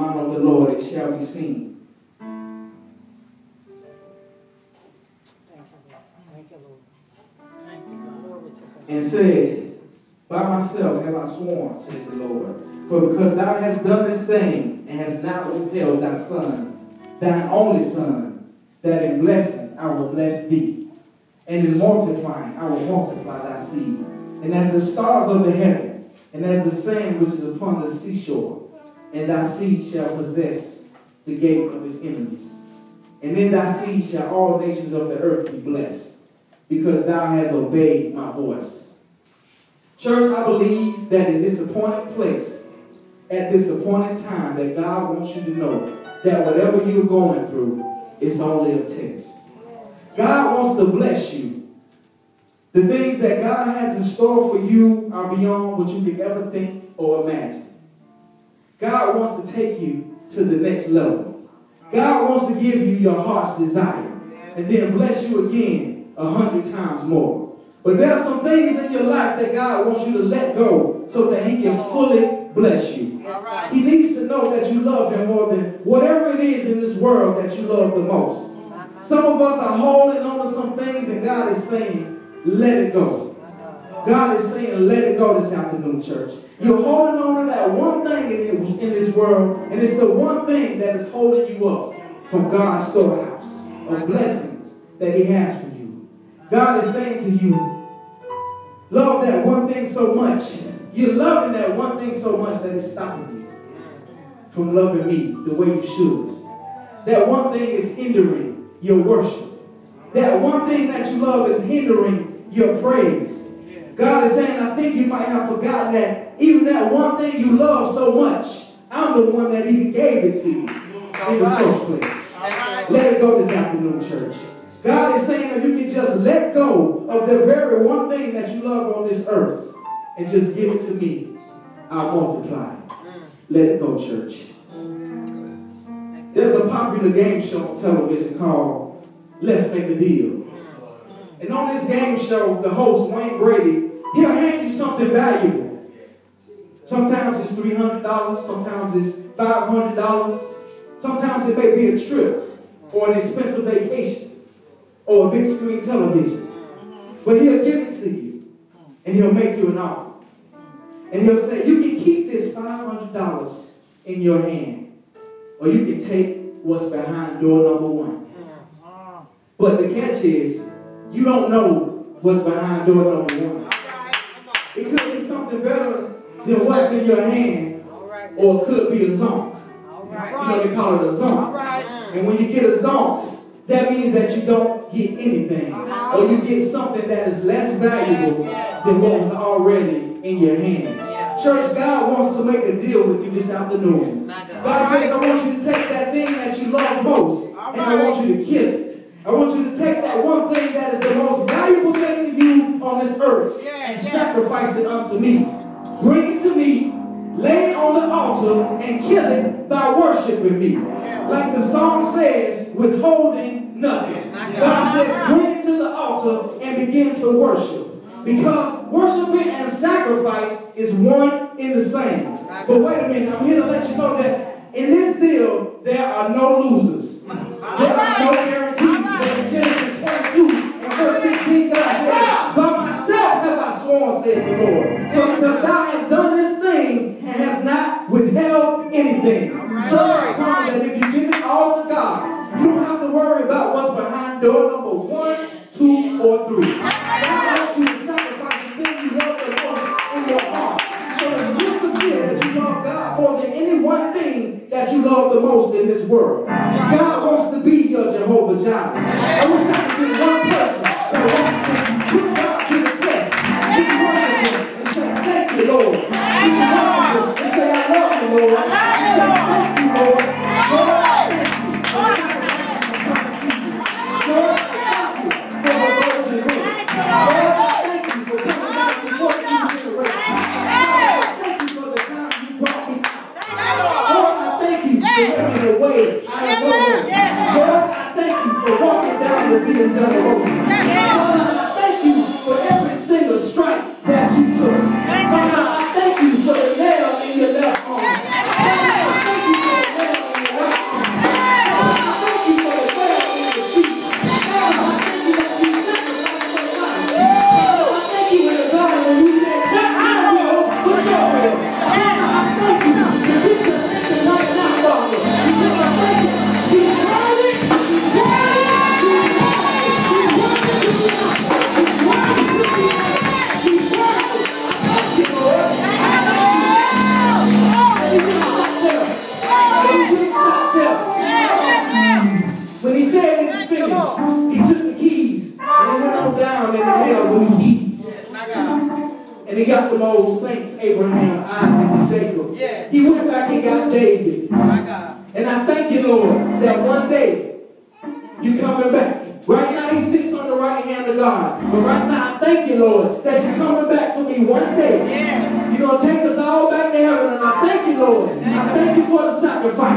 of the Lord, it shall be seen. Thank you, Lord. Thank you, Lord. And said, by myself have I sworn, says the Lord, for because thou hast done this thing, and hast not withheld thy son, thine only son, that in blessing I will bless thee, and in multiplying I will multiply thy seed. And as the stars of the heaven, and as the sand which is upon the seashore, and thy seed shall possess the gate of his enemies. And in thy seed shall all nations of the earth be blessed, because thou hast obeyed my voice. Church, I believe that in this appointed place, at this appointed time, that God wants you to know that whatever you're going through, it's only a test. God wants to bless you. The things that God has in store for you are beyond what you could ever think or imagine. God wants to take you to the next level. God wants to give you your heart's desire and then bless you again 100 times more. But there are some things in your life that God wants you to let go so that he can fully bless you. He needs to know that you love him more than whatever it is in this world that you love the most. Some of us are holding on to some things and God is saying, let it go. God is saying, let it go this afternoon, church. You're holding on to that one thing in this world, and it's the one thing that is holding you up from God's storehouse of blessings that he has for you. God is saying to you, love that one thing so much. You're loving that one thing so much that it's stopping you from loving me the way you should. That one thing is hindering your worship. That one thing that you love is hindering your praise. God is saying, I think you might have forgotten that even that one thing you love so much, I'm the one that even gave it to you in the first place. Let it go this afternoon, church. God is saying if you can just let go of the very one thing that you love on this earth and just give it to me, I'll multiply. Let it go, church. There's a popular game show on television called Let's Make a Deal. And on this game show, the host, Wayne Brady, he'll hand you something valuable. Sometimes it's $300, sometimes it's $500, sometimes it may be a trip or an expensive vacation or a big screen television. But he'll give it to you and he'll make you an offer. And he'll say, you can keep this $500 in your hand or you can take what's behind door number 1. But the catch is, you don't know what's behind door number 1. It could be something better than what's in your hand, or it could be a zonk. You know, they call it a zonk. And when you get a zonk, that means that you don't get anything, or you get something that is less valuable than what was already in your hand. Church, God wants to make a deal with you this afternoon. God says, I want you to take that thing that you love most, and I want you to kill it. I want you to take that one thing that is the most valuable thing to you on this earth and sacrifice it unto me. Bring it to me, lay it on the altar, and kill it by worshiping me. Like the song says, withholding nothing. God says, bring it to the altar and begin to worship. Because worshiping and sacrifice is one in the same. But wait a minute, I'm here to let you know that in this deal, there are no losers. There are no guarantees. In Genesis 22 and verse 16, God said, by myself have I sworn, said the Lord. For because thou hast done this thing and hast not withheld anything. Church, I promise that if you give it all to God, you don't have to worry about what's behind door number 1, 2, or 3. God wants you to sacrifice the thing you love the most in your heart. So it's crystal clear that you love God more than any one thing that you love the most in this world. God wants to be your Jehovah Jireh. I wish I could get one person that wants to put God to the test. Just worship him and say, thank you, Lord. Just worship him and say, I love you, Lord. And say, thank you, Lord. Lord, thank you for sacrificing Lord, thank you for the virgin birth. Lord, thank you for coming back before 2 generations. Lord, thank you for the time you brought me out. Lord, I thank you for making a way out of no way. Lord, I thank you for walking down the Via Dolorosa. Lord, I thank you for every single strike that you took. Father, I thank you for the nail in your left arm. Father, I thank you for the them old saints, Abraham, Isaac, and Jacob. Yes. He went back and got David. My God. And I thank you, Lord, that one day you're coming back. Right now he sits on the right hand of God. But right now I thank you, Lord, that you're coming back for me one day. Yes. You're going to take us all back to heaven. And I thank you, Lord. I thank you for the sacrifice.